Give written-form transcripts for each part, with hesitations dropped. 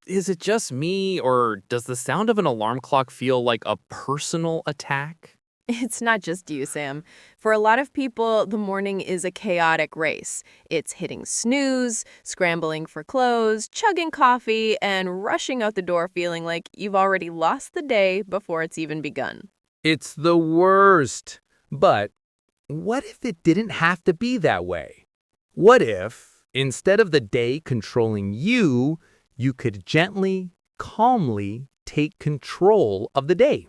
is it just me, or does the sound of an alarm clock feel like a personal attack? It's not just you, Sam. For a lot of people, the morning is a chaotic race. It's hitting snooze, scrambling for clothes, chugging coffee, and rushing out the door feeling like you've already lost the day before it's even begun. It's the worst. But what if it didn't have to be that way? What if, instead of the day controlling you, you could gently, calmly take control of the day?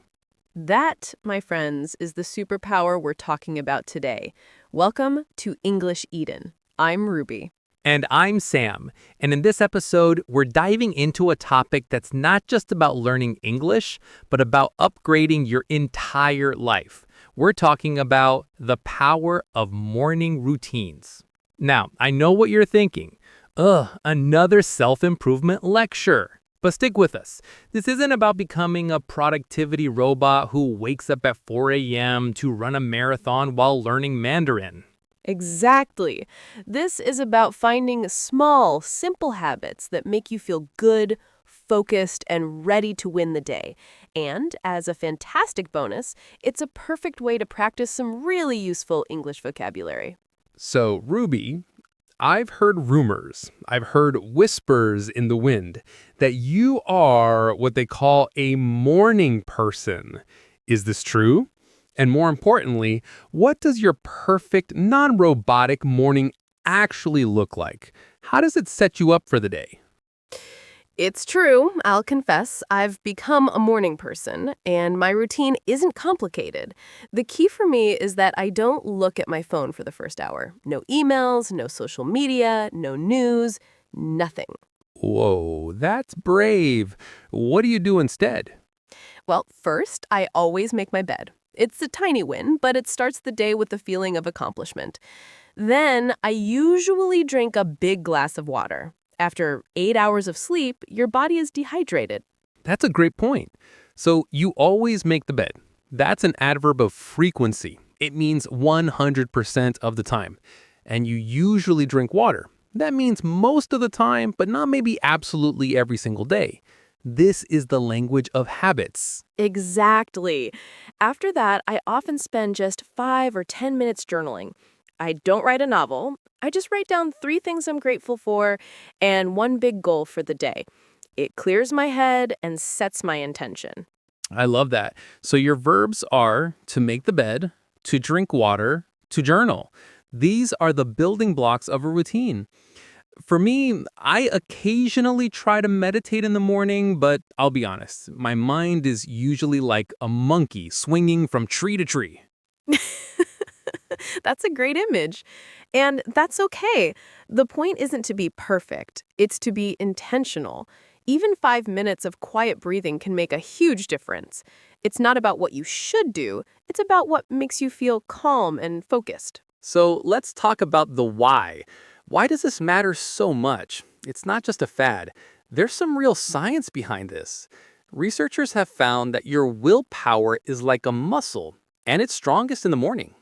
That, my friends, is the superpower we're talking about today. Welcome to English Eden. I'm Ruby. And I'm Sam, and in this episode, we're diving into a topic that's not just about learning English, but about upgrading your entire life. We're talking about the power of morning routines. Now, I know what you're thinking. Another self-improvement lecture. But stick with us. This isn't about becoming a productivity robot who wakes up at 4 a.m. to run a marathon while learning Mandarin. Exactly. This is about finding small, simple habits that make you feel good, focused, and ready to win the day. And as a fantastic bonus, it's a perfect way to practice some really useful English vocabulary. So, Ruby, I've heard rumors, I've heard whispers in the wind that you are what they call a morning person. Is this true? And more importantly, what does your perfect, non-robotic morning actually look like? How does it set you up for the day? It's true, I'll confess, I've become a morning person, and my routine isn't complicated. The key for me is that I don't look at my phone for the first hour. No emails, no social media, no news, nothing. Whoa, that's brave. What do you do instead? Well, first, I always make my bed. It's a tiny win, but it starts the day with the feeling of accomplishment. Then, I usually drink a big glass of water. After 8 hours of sleep, your body is dehydrated. That's a great point. So you always make the bed. That's an adverb of frequency. It means 100% of the time. And you usually drink water. That means most of the time, but not maybe absolutely every single day. This is the language of habits. Exactly. After that, I often spend just 5 or 10 minutes journaling. I don't write a novel. I just write down 3 things I'm grateful for and one big goal for the day. It clears my head and sets my intention. I love that. So your verbs are to make the bed, to drink water, to journal. These are the building blocks of a routine. For me, I occasionally try to meditate in the morning, but I'll be honest, my mind is usually like a monkey swinging from tree to tree. That's a great image. And that's okay. The point isn't to be perfect. It's to be intentional. Even 5 minutes of quiet breathing can make a huge difference. It's not about what you should do. It's about what makes you feel calm and focused. So let's talk about the why. Why does this matter so much? It's not just a fad. There's some real science behind this. Researchers have found that your willpower is like a muscle, and it's strongest in the morning.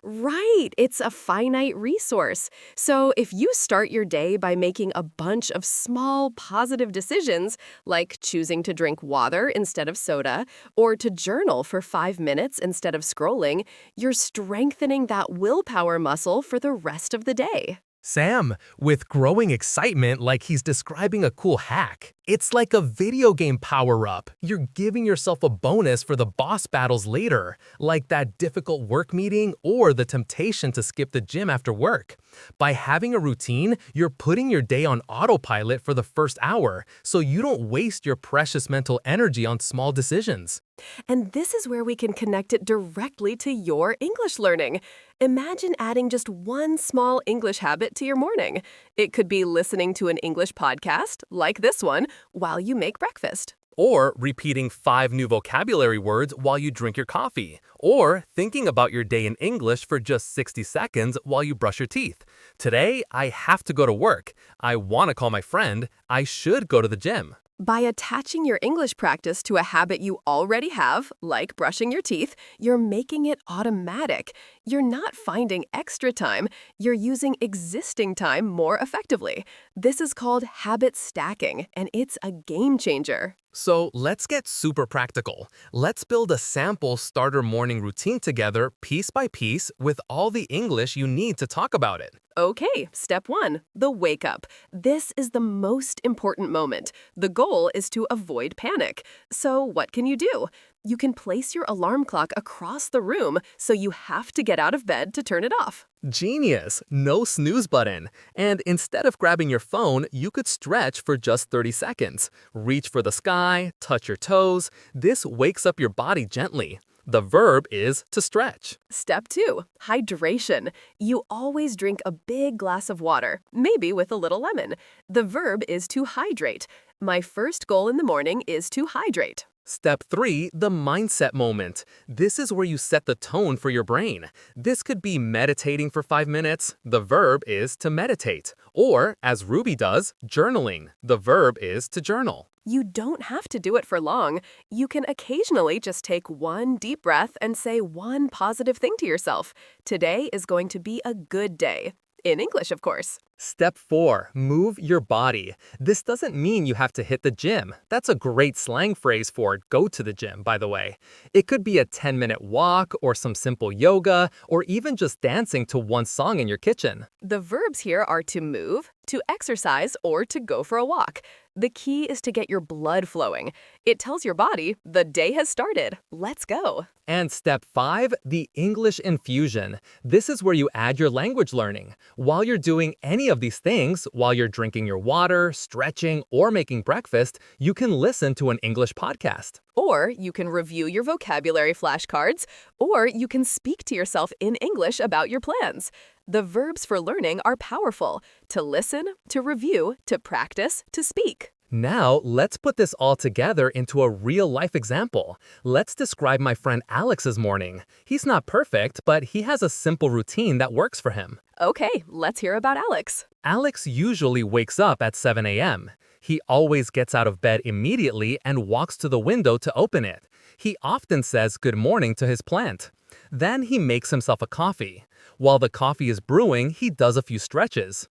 Right, it's a finite resource. So if you start your day by making a bunch of small positive decisions, like choosing to drink water instead of soda, or to journal for 5 minutes instead of scrolling, you're strengthening that willpower muscle for the rest of the day. Sam, with growing excitement like he's describing a cool hack. It's like a video game power-up. You're giving yourself a bonus for the boss battles later, like that difficult work meeting or the temptation to skip the gym after work. By having a routine, you're putting your day on autopilot for the first hour, so you don't waste your precious mental energy on small decisions. And this is where we can connect it directly to your English learning. Imagine adding just one small English habit to your morning. It could be listening to an English podcast, like this one, while you make breakfast. Or repeating 5 new vocabulary words while you drink your coffee. Or thinking about your day in English for just 60 seconds while you brush your teeth. Today, I have to go to work. I want to call my friend. I should go to the gym. By attaching your English practice to a habit you already have, like brushing your teeth, you're making it automatic. You're not finding extra time, you're using existing time more effectively. This is called habit stacking, and it's a game changer. So let's get super practical. Let's build a sample starter morning routine together, piece by piece, with all the English you need to talk about it. Okay, step one, the wake up. This is the most important moment. The goal is to avoid panic. So, what can you do? You can place your alarm clock across the room so you have to get out of bed to turn it off. Genius! No snooze button. And instead of grabbing your phone, you could stretch for just 30 seconds. Reach for the sky, touch your toes. This wakes up your body gently. The verb is to stretch. Step two, hydration. You always drink a big glass of water, maybe with a little lemon. The verb is to hydrate. My first goal in the morning is to hydrate. Step 3, the mindset moment. This is where you set the tone for your brain. This could be meditating for 5 minutes. The verb is to meditate. Or, as Ruby does, journaling. The verb is to journal. You don't have to do it for long. You can occasionally just take one deep breath and say one positive thing to yourself. Today is going to be a good day. In English, of course. Step 4, move your body. This doesn't mean you have to hit the gym. That's a great slang phrase for go to the gym, by the way. It could be a 10-minute walk or some simple yoga or even just dancing to one song in your kitchen. The verbs here are to move, to exercise, or to go for a walk. The key is to get your blood flowing. It tells your body, the day has started. Let's go. And step 5, the English infusion. This is where you add your language learning. While you're doing any of these things, while you're drinking your water, stretching, or making breakfast, you can listen to an English podcast. Or you can review your vocabulary flashcards, or you can speak to yourself in English about your plans. The verbs for learning are powerful: to listen, to review, to practice, to speak. Now, let's put this all together into a real-life example. Let's describe my friend Alex's morning. He's not perfect, but he has a simple routine that works for him. Okay, let's hear about Alex. Alex usually wakes up at 7 a.m. He always gets out of bed immediately and walks to the window to open it. He often says good morning to his plant. Then he makes himself a coffee. While the coffee is brewing, he does a few stretches.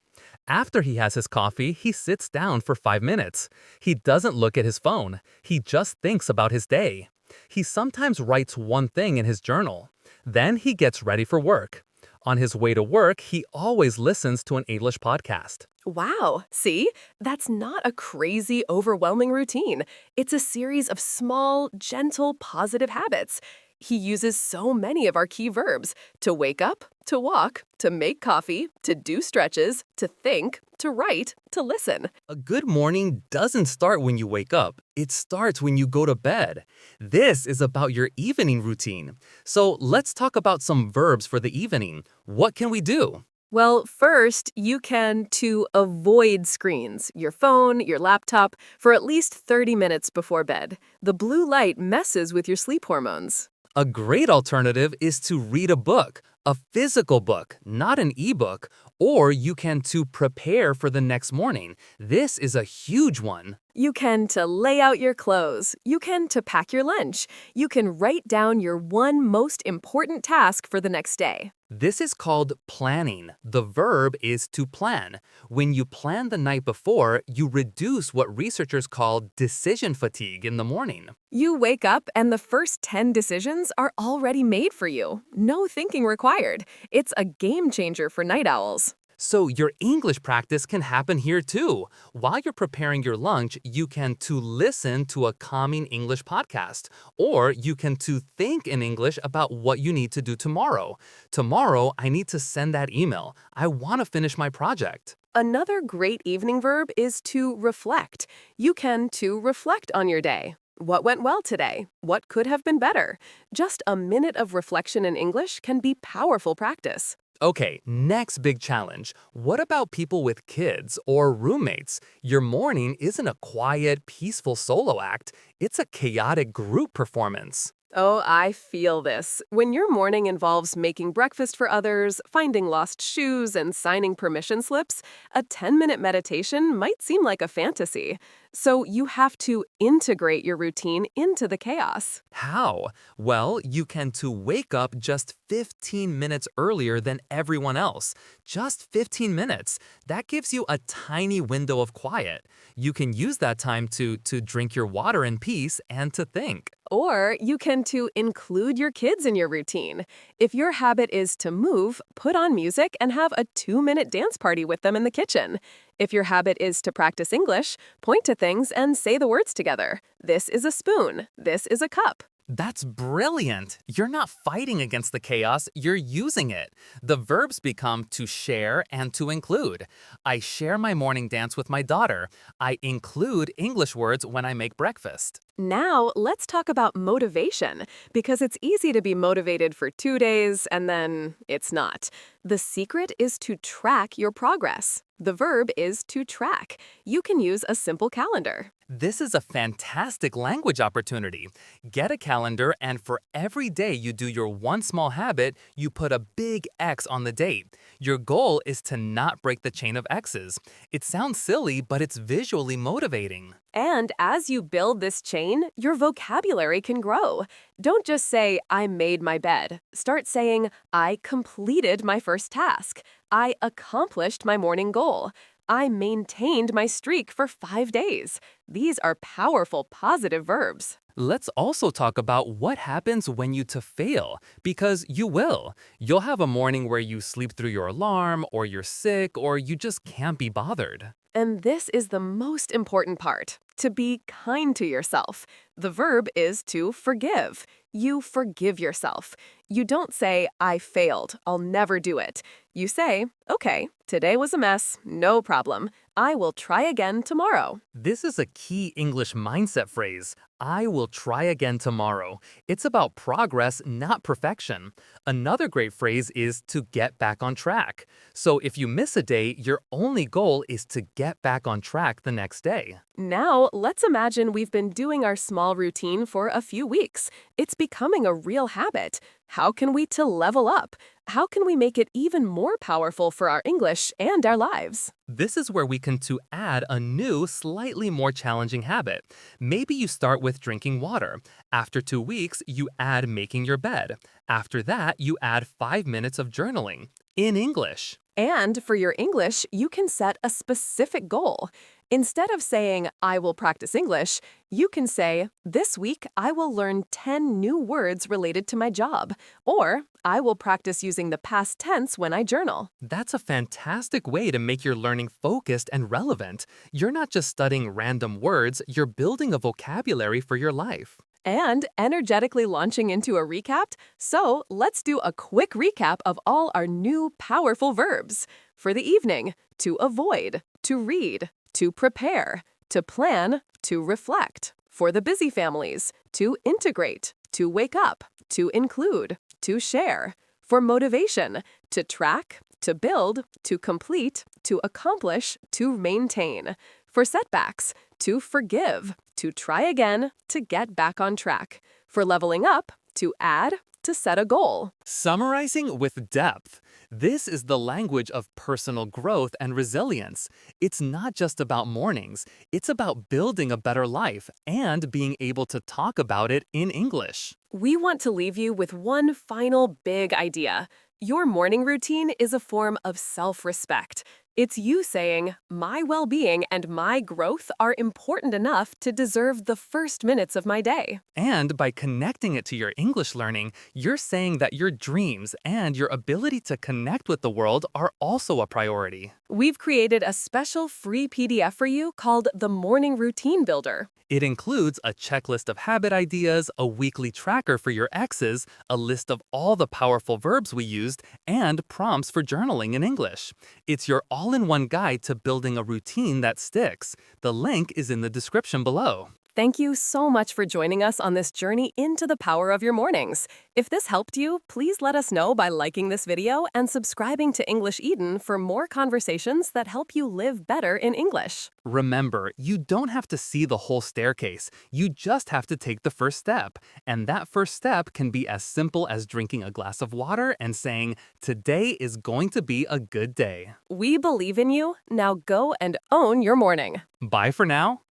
After he has his coffee, he sits down for 5 minutes. He doesn't look at his phone. He just thinks about his day. He sometimes writes one thing in his journal. Then he gets ready for work. On his way to work, he always listens to an English podcast. Wow, see? That's not a crazy, overwhelming routine. It's a series of small, gentle, positive habits. He uses so many of our key verbs: to wake up, to walk, to make coffee, to do stretches, to think, to write, to listen. A good morning doesn't start when you wake up. It starts when you go to bed. This is about your evening routine. So let's talk about some verbs for the evening. What can we do? Well, first, you can to avoid screens, your phone, your laptop, for at least 30 minutes before bed. The blue light messes with your sleep hormones. A great alternative is to read a book, a physical book, not an ebook, or you can to prepare for the next morning. This is a huge one. You can to lay out your clothes. You can to pack your lunch. You can write down your one most important task for the next day. This is called planning. The verb is to plan. When you plan the night before, you reduce what researchers call decision fatigue in the morning. You wake up and the first 10 decisions are already made for you. No thinking required. It's a game changer for night owls. So your English practice can happen here too. While you're preparing your lunch, you can to listen to a calming English podcast, or you can to think in English about what you need to do tomorrow. Tomorrow, I need to send that email. I want to finish my project. Another great evening verb is to reflect. You can to reflect on your day. What went well today? What could have been better? Just a minute of reflection in English can be powerful practice. Okay, next big challenge. What about people with kids or roommates? Your morning isn't a quiet, peaceful solo act. It's a chaotic group performance. Oh, I feel this. When your morning involves making breakfast for others, finding lost shoes, and signing permission slips, a 10-minute meditation might seem like a fantasy. So you have to integrate your routine into the chaos. How? Well, you can to wake up just 15 minutes earlier than everyone else. Just 15 minutes. That gives you a tiny window of quiet. You can use that time to drink your water in peace and to think. Or you can to include your kids in your routine. If your habit is to move, put on music and have a 2-minute dance party with them in the kitchen. If your habit is to practice English, point to things and say the words together. This is a spoon. This is a cup. That's brilliant. You're not fighting against the chaos, you're using it. The verbs become to share and to include. I share my morning dance with my daughter. I include English words when I make breakfast. Now, let's talk about motivation, because it's easy to be motivated for 2 days and then it's not. The secret is to track your progress. The verb is to track. You can use a simple calendar. This is a fantastic language opportunity. Get a calendar, and for every day you do your one small habit, you put a big X on the date. Your goal is to not break the chain of X's. It sounds silly, but it's visually motivating. And as you build this chain, your vocabulary can grow. Don't just say, I made my bed. Start saying, I completed my first task. I accomplished my morning goal. I maintained my streak for 5 days. These are powerful positive verbs. Let's also talk about what happens when you to fail, because you will. You'll have a morning where you sleep through your alarm, or you're sick, or you just can't be bothered. And this is the most important part, to be kind to yourself. The verb is to forgive. You forgive yourself. You don't say, I failed, I'll never do it. You say, okay, today was a mess, no problem. I will try again tomorrow. This is a key English mindset phrase. I will try again tomorrow. It's about progress, not perfection. Another great phrase is to get back on track. So if you miss a day, your only goal is to get back on track the next day. Now, let's imagine we've been doing our small routine for a few weeks. It's becoming a real habit. How can we to level up? How can we make it even more powerful for our English and our lives? This is where we can to add a new, slightly more challenging habit. Maybe you start with drinking water. After 2 weeks, you add making your bed. After that, you add 5 minutes of journaling in English. And for your English, you can set a specific goal. Instead of saying, I will practice English, you can say, this week I will learn 10 new words related to my job. Or, I will practice using the past tense when I journal. That's a fantastic way to make your learning focused and relevant. You're not just studying random words, you're building a vocabulary for your life. And energetically launching into a recap. So let's do a quick recap of all our new powerful verbs. For the evening, to avoid, to read, to prepare, to plan, to reflect. For the busy families, to integrate, to wake up, to include, to share. For motivation, to track, to build, to complete, to accomplish, to maintain. For setbacks, to forgive, to try again, to get back on track. For leveling up, to add, to set a goal. Summarizing with depth. This is the language of personal growth and resilience. It's not just about mornings. It's about building a better life and being able to talk about it in English. We want to leave you with one final big idea. Your morning routine is a form of self-respect. It's you saying, my well-being and my growth are important enough to deserve the first minutes of my day. And by connecting it to your English learning, you're saying that your dreams and your ability to connect with the world are also a priority. We've created a special free PDF for you called the Morning Routine Builder. It includes a checklist of habit ideas, a weekly tracker for your X's, a list of all the powerful verbs we used, and prompts for journaling in English. It's your all-in-one guide to building a routine that sticks. The link is in the description below. Thank you so much for joining us on this journey into the power of your mornings. If this helped you, please let us know by liking this video and subscribing to English Eden for more conversations that help you live better in English. Remember, you don't have to see the whole staircase. You just have to take the first step. And that first step can be as simple as drinking a glass of water and saying, today is going to be a good day. We believe in you. Now go and own your morning. Bye for now.